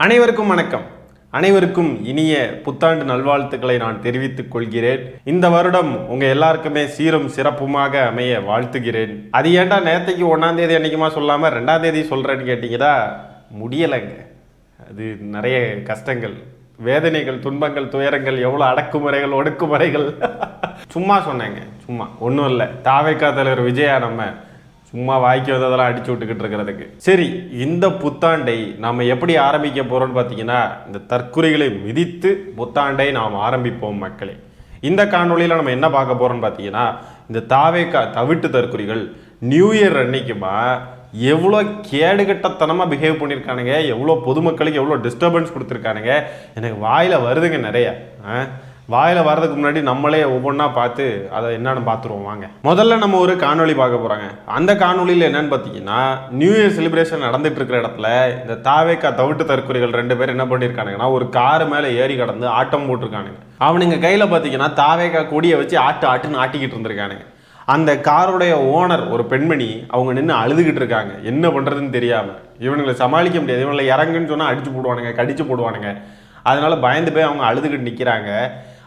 அனைவருக்கும் வணக்கம். அனைவருக்கும் இனிய புத்தாண்டு நல்வாழ்த்துக்களை நான் தெரிவித்துக் கொள்கிறேன். இந்த வருடம் உங்க எல்லாருக்குமே சீரும் சிறப்புமாக அமைய வாழ்த்துகிறேன். அது ஏன்டா நேத்தைக்கு 1ஆம் தேதி அன்னைக்குமா சொல்லாம 2ஆம் தேதி சொல்றேன்னு கேட்டீங்கன்னா முடியலைங்க. அது நிறைய கஷ்டங்கள், வேதனைகள், துன்பங்கள், துயரங்கள், எவ்வளோ அடக்குமுறைகள், ஒடுக்குமுறைகள். சும்மா சொன்னேங்க, சும்மா ஒன்றும் இல்லை. தாவேக்கா தலைவர் விஜயா நம்ம சும்மா வாய்க்கு வந்ததெல்லாம் அடிச்சு விட்டுக்கிட்டு இருக்கிறதுக்கு. சரி, இந்த புத்தாண்டை நாம் எப்படி ஆரம்பிக்க போகிறோம்னு பார்த்தீங்கன்னா, இந்த தற்குறிகளை மிதித்து புத்தாண்டை நாம் ஆரம்பிப்போம் மக்களே. இந்த காணொலியில் நம்ம என்ன பார்க்க போகிறோம்னு பார்த்தீங்கன்னா, இந்த தாவேக்கா தவிட்டு தற்குறிகள் நியூ இயர் அன்னைக்குமா எவ்வளோ கேடுகட்டத்தனமாக பிஹேவ் பண்ணியிருக்கானுங்க, எவ்வளோ பொதுமக்களுக்கு எவ்வளோ டிஸ்டர்பன்ஸ் கொடுத்துருக்கானுங்க. எனக்கு வாயில் வருதுங்க நிறைய. வாயில் வர்றதுக்கு முன்னாடி நம்மளே ஒவ்வொன்றா பார்த்து அதை என்னன்னு பார்த்துருவோம் வாங்க. முதல்ல நம்ம ஒரு காணொலி பார்க்க போகிறாங்க. அந்த காணொலியில் என்னன்னு பார்த்தீங்கன்னா, நியூ இயர் செலிப்ரேஷன் நடந்துட்டு இருக்கிற இடத்துல இந்த தாவேக்கா தவிட்டு தற்குறிகள் 2 பேர் என்ன பண்ணியிருக்கானுங்கன்னா, ஒரு காரு மேலே ஏறி கடந்து ஆட்டம் போட்டிருக்கானுங்க. அவனுங்க கையில் பார்த்தீங்கன்னா தாவேக்கா கொடியை வச்சு ஆட்டுன்னு ஆட்டிக்கிட்டு இருந்திருக்கானுங்க. அந்த காருடைய ஓனர் ஒரு பெண்மணி, அவங்க நின்று அழுதுகிட்டு இருக்காங்க, என்ன பண்ணுறதுன்னு தெரியாமல். இவனுங்களை சமாளிக்க முடியாது, இவங்களை இறங்குன்னு சொன்னால் அடிச்சு போடுவானுங்க, கடிச்சு போடுவானுங்க. அதனால பயந்து போய் அவங்க அழுதுகிட்டு நிற்கிறாங்க.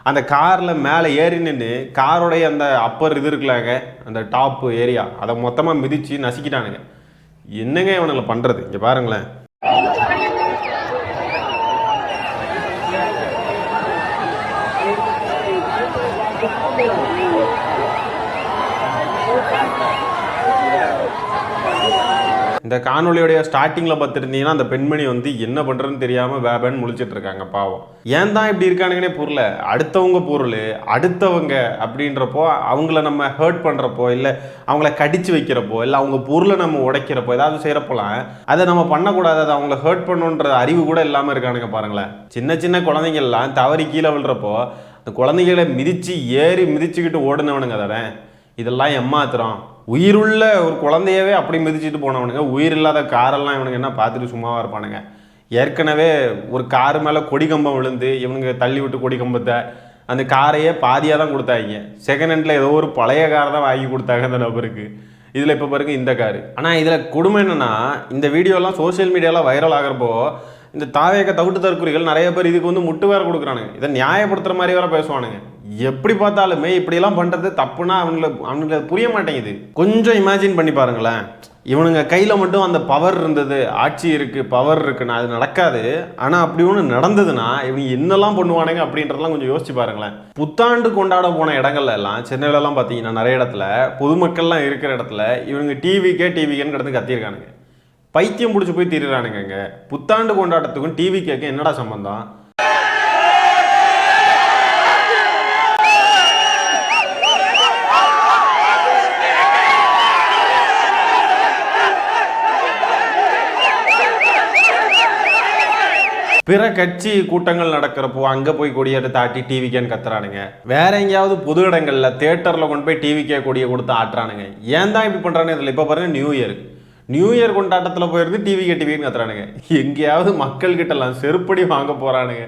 அந்த காரில் மேலே ஏறி நின்று காரோடைய அந்த அப்பர் இது இருக்குல்லாங்க, அந்த டாப்பு ஏரியா, அதை மொத்தமாக மிதித்து நசுக்கிட்டானுங்க. என்னங்க இவனுங்களை பண்ணுறது? இங்கே பாருங்களேன். இந்த காணொலியோடைய ஸ்டார்டிங்கில் பார்த்துருந்தீங்கன்னா, அந்த பெண்மணி வந்து என்ன பண்ணுறதுன்னு தெரியாமல் வேபன்னு முழிச்சிட்டு இருக்காங்க. பாவம், ஏன் தான் இப்படி இருக்கானுங்கன்னே பொருள். அடுத்தவங்க பொருள், அடுத்தவங்க அப்படின்றப்போ அவங்கள நம்ம ஹர்ட் பண்ணுறப்போ, இல்லை அவங்கள கடிச்சு வைக்கிறப்போ, இல்லை அவங்க பொருளை நம்ம உடைக்கிறப்போ, ஏதாவது செய்கிறப்போலாம் அதை நம்ம பண்ணக்கூடாது, அதை அவங்கள ஹர்ட் பண்ணுன்ற அறிவு கூட இல்லாமல் இருக்கானுங்க. பாருங்களேன், சின்ன சின்ன குழந்தைங்கள்லாம் தவறி கீழே விழுறப்போ அந்த குழந்தைகளை மிதிச்சுக்கிட்டு ஓடுனவனுங்க தானே. இதெல்லாம் ஏமாத்துறோம். உயிருள்ள ஒரு குழந்தையவே அப்படி மிதிச்சுட்டு போனவனுங்க, உயிர் இல்லாத காரெல்லாம் இவனுங்க என்ன பார்த்துட்டு சும்மாவாக இருப்பானுங்க. ஏற்கனவே ஒரு காரு மேலே கொடி கம்பம் விழுந்து இவனுங்க தள்ளி விட்டு கொடி கம்பத்தை அந்த காரையே பாதியாக தான் கொடுத்தாங்க. செகண்ட் ஹேண்டில் ஏதோ ஒரு பழைய காரை தான் வாங்கி கொடுத்தாங்க அந்த நபருக்கு. இதில் இப்போ பாருங்க இந்த காரு. ஆனால் இதில் கொடுமை என்னென்னா, இந்த வீடியோலாம் சோசியல் மீடியாவில் வைரல் ஆகிறப்போ இந்த தாவேக்கா தவிட்டு தற்குறிகள் நிறைய பேர் இதுக்கு வந்து முட்டு வேறு கொடுக்குறானுங்க. இதை நியாயப்படுத்துகிற மாதிரி வேற பேசுவானுங்க. எப்படி பார்த்தாலுமே இப்படியெல்லாம் பண்ணுறது தப்புனா அவனுங்களுக்கு புரிய மாட்டேங்குது. கொஞ்சம் இமேஜின் பண்ணி பாருங்களேன். இவனுங்க கையில் மட்டும் அந்த பவர் இருந்தது, ஆட்சி இருக்குது, பவர் இருக்குன்னா அது நடக்காது. ஆனால் அப்படி ஒன்று நடந்ததுன்னா இவங்க என்னெல்லாம் பண்ணுவானுங்க அப்படின்றதெல்லாம் கொஞ்சம் யோசிச்சு பாருங்களேன். புத்தாண்டு கொண்டாட போன இடங்கள்ல எல்லாம், சென்னையிலலாம் பார்த்தீங்கன்னா நிறைய இடத்துல பொதுமக்கள்லாம் இருக்கிற இடத்துல இவனுங்க டிவிக்கேன்னு கிடந்து கத்தியிருக்கானுங்க. பைத்தியம் பிடிச்சி போய் திரிறானுங்க. புத்தாண்டு கொண்டாட்டத்துக்கும் டிவிக்கேக்கும் என்னடா சம்பந்தம்? பிற கட்சி கூட்டங்கள் நடக்கிறப்போ அங்கே போய் கொடியை தாட்டி டிவிக்கேன்னு கத்துறானுங்க. வேற எங்கேயாவது பொது இடங்களில் தியேட்டரில் கொண்டு போய் டிவிக்கே கொடியை கொடுத்து ஆட்டுறானுங்க. ஏன் தான் இப்படி பண்ணுறானு இதில். இப்போ பாருங்க, நியூ இயர் கொண்டாட்டத்தில் போயிருந்து டிவின்னு கத்துறானுங்க. எங்கேயாவது மக்கள்கிட்டலாம் செருப்படி வாங்க போகிறானுங்க.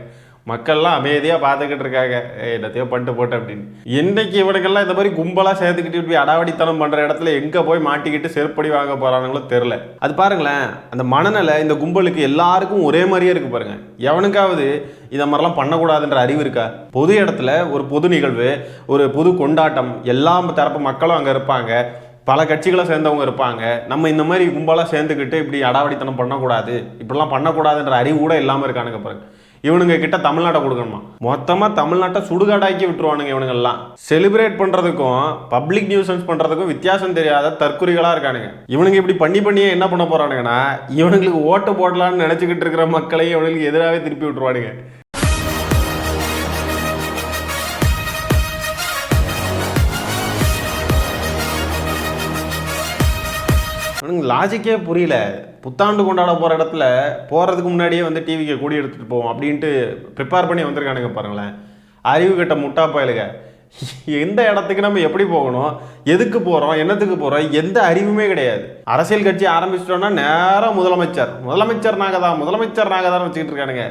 மக்கள்லாம் அமைதியாக பார்த்துக்கிட்டு இருக்காங்க, என்னத்தையோ பண்ணிட்டு போட்டு அப்படின்னு. என்னைக்கு இவனுக்கெல்லாம் இந்த மாதிரி கும்பலாக சேர்த்துக்கிட்டு போய் அடாவடித்தனம் பண்ணுற இடத்துல எங்கே போய் மாட்டிக்கிட்டு செருப்படி வாங்க போகிறானுங்களோ தெரில. அது பாருங்களேன், அந்த மனநிலை இந்த கும்பலுக்கு எல்லாருக்கும் ஒரே மாதிரியே இருக்குது பாருங்க. எவனுக்காவது இதை மாதிரிலாம் பண்ணக்கூடாதுன்ற அறிவு இருக்கா? பொது இடத்துல ஒரு பொது நிகழ்வு, ஒரு பொது கொண்டாட்டம், எல்லா தரப்பு மக்களும் அங்கே இருப்பாங்க, பல கட்சிகளை சேர்ந்தவங்க இருப்பாங்க. நம்ம இந்த மாதிரி கும்பலாக சேர்ந்துக்கிட்டு இப்படி அடாவடித்தனம் பண்ணக்கூடாது, இப்படிலாம் பண்ணக்கூடாதுன்ற அறிவு கூட இல்லாமல் இருக்கானுங்க பாருங்க. இவனுங்க கிட்ட தமிழ்நாட்டை கொடுக்கணுமா? மொத்தமாக தமிழ்நாட்டை சுடுகாடாக்கி விட்டுருவானுங்க. இவனுங்கெல்லாம் செலிப்ரேட் பண்ணுறதுக்கும் பப்ளிக் நியூசன்ஸ் பண்ணுறதுக்கும் வித்தியாசம் தெரியாத தற்குறிகளாக இருக்கானுங்க. இவனுங்க இப்படி பண்ணியே என்ன பண்ண போகிறானுங்கன்னா, இவனுங்களுக்கு ஓட்டு போடலான்னு நினச்சிக்கிட்டு இருக்கிற மக்களையும் இவனுங்களுக்கு எதிராகவே திருப்பி விட்டுருவானுங்க. லாஜிக்கே புரியல. புத்தாண்டு கொண்டாட போகிற இடத்துல போகிறதுக்கு முன்னாடியே வந்து டிவிக்கு கூடி எடுத்துகிட்டு போவோம் அப்படின்ட்டு ப்ரிப்பேர் பண்ணி வந்திருக்கானுங்க பாருங்களேன். அறிவு கட்ட முட்டா பயலுங்க. எந்த இடத்துக்கு நம்ம எப்படி போகணும், எதுக்கு போகிறோம், என்னத்துக்கு போகிறோம், எந்த அறிவுமே கிடையாது. அரசியல் கட்சி ஆரம்பிச்சிட்டோம்னா நேராக முதலமைச்சர் நாங்கள் தான் வச்சுக்கிட்டு இருக்கானுங்க.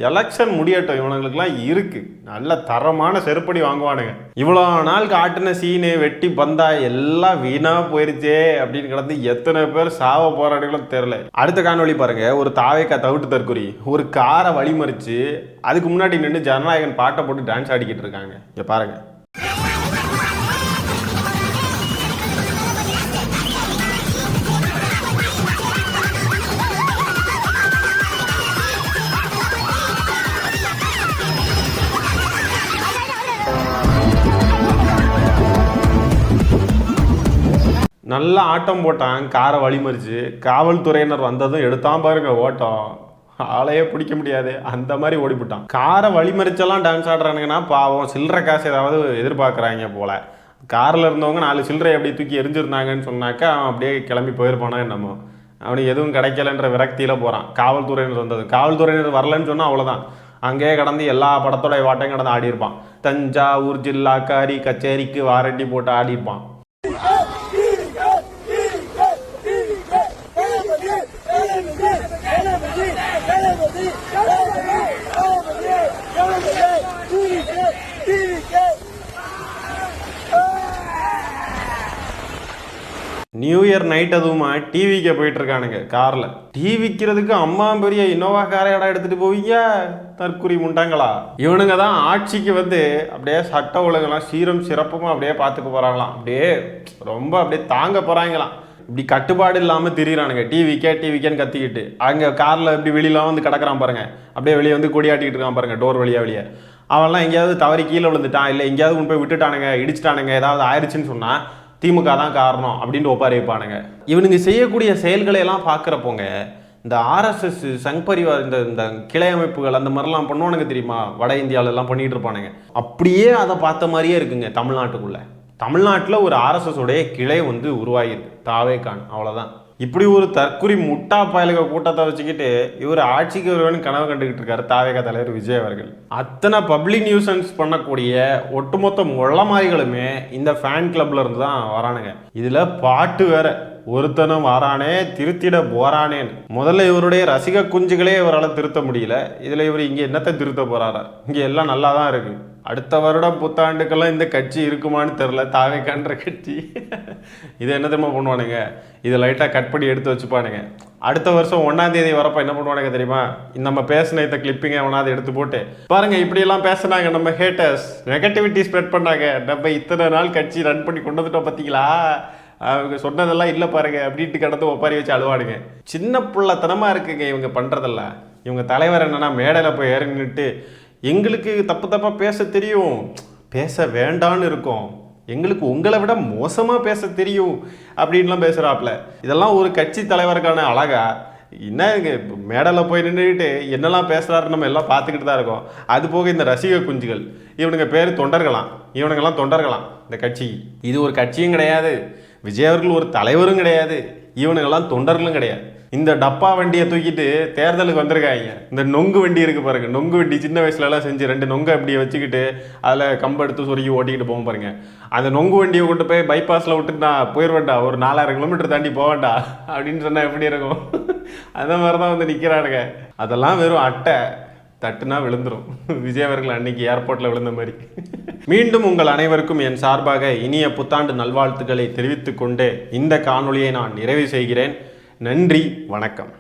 எலெக்ஷன் முடியட்டும், இவனுங்களுக்குலாம் இருக்கு நல்ல தரமான செருப்படி வாங்குவானுங்க. இவ்வளோ நாள் காட்டின சீனு வெட்டி பந்தா எல்லாம் வீணா போயிருச்சே அப்படின்னு கிடந்து எத்தனை பேர் சாவ போராடுகளும் தெரியல. அடுத்த காணொளி பாருங்க, ஒரு தாவேக்கா தவிட்டு தற்கொலை ஒரு காரை வழிமறிச்சு அதுக்கு முன்னாடி நின்று ஜனநாயகன் பாட்டை போட்டு டான்ஸ் ஆடிக்கிட்டு இருக்காங்க. இங்க பாருங்க. நல்லா ஆட்டம் போட்டான், காரை வழிமறிச்சு. காவல்துறையினர் வந்ததும் எடுத்தான் பாருங்க ஓட்டம், ஆளையே பிடிக்க முடியாது அந்த மாதிரி ஓடிவிட்டான். காரை வழிமறிச்செல்லாம் டான்ஸ் ஆடுறானுங்கன்னா பாவம் சில்லறை காசு ஏதாவது எதிர்பார்க்குறாங்க போல. காரில் இருந்தவங்க 4 சில்லறை எப்படி தூக்கி எரிஞ்சிருந்தாங்கன்னு சொன்னாக்கா அவன் அப்படியே கிளம்பி போயிருப்பானா என்னமோ. அவனுக்கு எதுவும் கிடைக்கலன்ற விரக்தியில் போகிறான். காவல்துறையினர் வந்தது, காவல்துறையினர் வரலன்னு சொன்னால் அவ்வளோதான், அங்கேயே கடந்து எல்லா படத்தோடைய வாட்டையும் கடந்து ஆடியிருப்பான். தஞ்சாவூர் ஜில்லாக்காரி கச்சேரிக்கு வாரண்டி போட்டு ஆடியிருப்பான். நியூ இயர் நைட் அதுவுமா டிவிக்கு போயிட்டு இருக்கானுங்க கார்ல. டீ விற்கிறதுக்கு அம்மா பெரிய இன்னோவா காரை இடம் எடுத்துட்டு போவீங்க தற்குறி முண்டாங்களா. இவனுங்க தான் ஆட்சிக்கு வந்து அப்படியே சட்ட ஒழுங்கெல்லாம் சீரம் சிறப்புமா அப்படியே பார்த்துக்க போறாங்களாம். அப்படியே ரொம்ப அப்படியே தாங்க போறாங்களாம். இப்படி கட்டுப்பாடு இல்லாமல் திரியிறானுங்க. டிவிக்கேன்னு கத்திக்கிட்டு அங்கே காரில் இப்படி வெளியிலாம் வந்து கிடக்கிறான் பாருங்க. அப்படியே வெளியே வந்து கொடியாட்டிக்கிட்டு இருக்கான் பாருங்க, டோர் வழியா வெளியே. அவன்லாம் எங்கேயாவது தவறி கீழே விழுந்துட்டான், இல்லை எங்கேயாவது கொண்டு போய் விட்டுட்டானுங்க, இடிச்சிட்டானுங்க, ஏதாவது ஆயிடுச்சுன்னு சொன்னால் திமுக தான் காரணம் அப்படின்ட்டு ஒப்பாரி வைப்பானுங்க. இவனுங்க செய்யக்கூடிய செயல்களை எல்லாம் பார்க்குறப்போங்க இந்த ஆர்எஸ்எஸ் சங் பரிவார் இந்த கிளை அமைப்புகள் அந்த மாதிரிலாம் பண்ணுவானுங்க தெரியுமா, வட இந்தியாவிலலாம் பண்ணிகிட்டு இருப்பானுங்க. அப்படியே அதை பார்த்த மாதிரியே இருக்குங்க தமிழ்நாட்டுக்குள்ளே. தமிழ்நாட்டில் ஒரு ஆர்எஸ்எஸ் உடைய கிளை வந்து உருவாகிருக்கு, தாவேகான், அவ்வளோதான். இப்படி ஒரு தற்குறி முட்டா பயலுக கூட்டத்தை வச்சுக்கிட்டு இவர் ஆட்சிக்கு வருவேன்னு கனவு கண்டுகிட்டு இருக்காரு தாவேகா தலைவர் விஜய் அவர்கள். அத்தனை பப்ளிக் நியூசன்ஸ் பண்ணக்கூடிய ஒட்டுமொத்த முள்ளமாரிகளுமே இந்த ஃபேன் கிளப்ல இருந்து தான் வரானுங்க. இதுல பாட்டு வேற, ஒருத்தனும் வாரானே திருத்திட போறானேன்னு. முதல்ல இவருடைய ரசிக குஞ்சுகளே இவரால் திருத்த முடியல, இதுல இவர் இங்க என்னத்தை திருத்த போறாரா? இங்க எல்லாம் நல்லா தான் இருக்கு. அடுத்த வருடம் புத்தாண்டுக்கெல்லாம் இந்த கட்சி இருக்குமான்னு தெரில, தாவேக்கான்ற கட்சி. இது என்ன தெரியுமா பண்ணுவானுங்க, இதை லைட்டாக கட் பண்ணி எடுத்து வச்சுப்பானுங்க. அடுத்த வருஷம் 1ஆம் தேதி வரப்போ என்ன பண்ணுவானுங்க தெரியுமா, நம்ம பேசின இந்த கிளிப்பிங்க அவனாவது எடுத்து போட்டு பாருங்க, இப்படியெல்லாம் பேசினாங்க நம்ம ஹேட்டர்ஸ், நெகட்டிவிட்டி ஸ்ப்ரெட் பண்ணாங்க, நம்ம இத்தனை நாள் கட்சி ரன் பண்ணி கொண்டு வந்துட்டோம் பார்த்தீங்களா, அவங்க சொன்னதெல்லாம் இல்லை பாருங்க அப்படின்ட்டு கடந்து ஒப்பாரி வச்சு அழுவானுங்க. சின்ன பிள்ளைத்தனமாக இருக்குங்க இவங்க பண்ணுறதெல்லாம். இவங்க தலைவர் என்னன்னா மேடையில் போய் இறங்கிட்டு எங்களுக்கு தப்பாக பேச தெரியும், பேச வேண்டான்னு இருக்கோம், எங்களுக்கு உங்களை விட மோசமாக பேச தெரியும் அப்படின்லாம் பேசுகிறாப்புல. இதெல்லாம் ஒரு கட்சி தலைவருக்கான அழகா? என்ன மேடையில் போய் நின்றுக்கிட்டு என்னெல்லாம் பேசுகிறாரு நம்ம எல்லாம் பார்த்துக்கிட்டு தான் இருக்கோம். அது போக இந்த ரசிக குஞ்சுகள், இவனுங்க பேர் தொண்டர்களாம், இவனுங்கெல்லாம் தொண்டர்களாம் இந்த கட்சி. இது ஒரு கட்சியும் கிடையாது, விஜய் அவர்கள் ஒரு தலைவரும் கிடையாது, இவனுங்கெல்லாம் தொண்டர்களும் கிடையாது. இந்த டப்பா வண்டியை தூக்கிட்டு தேர்தலுக்கு வந்திருக்காங்க. இந்த நொங்கு வண்டி இருக்கு பாருங்க, நொங்கு வண்டி சின்ன வயசுலலாம் செஞ்சு 2 நொங்கை அப்படியே வச்சுக்கிட்டு அதில் கம்பு எடுத்து சொருகி ஓட்டிக்கிட்டு போவோம் பாருங்க. அந்த நொங்கு வண்டியை கொண்டு போய் பைபாஸில் விட்டுட்டு நான் போயிடுவேன்டா, ஒரு 4000 கிலோமீட்டர் தாண்டி போவேன்டா அப்படின்னு சொன்னால் எப்படி இருக்கும்? அந்த மாதிரி தான் வந்து நிற்கிறானுங்க. அதெல்லாம் வெறும் அட்டை, தட்டுனா விழுந்துடும். விஜய் அவர்கள் அன்னைக்கு ஏர்போர்ட்டில் விழுந்த மாதிரி. மீண்டும் உங்கள் அனைவருக்கும் என் சார்பாக இனிய புத்தாண்டு நல்வாழ்த்துக்களை தெரிவித்துக் கொண்டு இந்த காணொளியை நான் நிறைவு செய்கிறேன். நன்றி, வணக்கம்.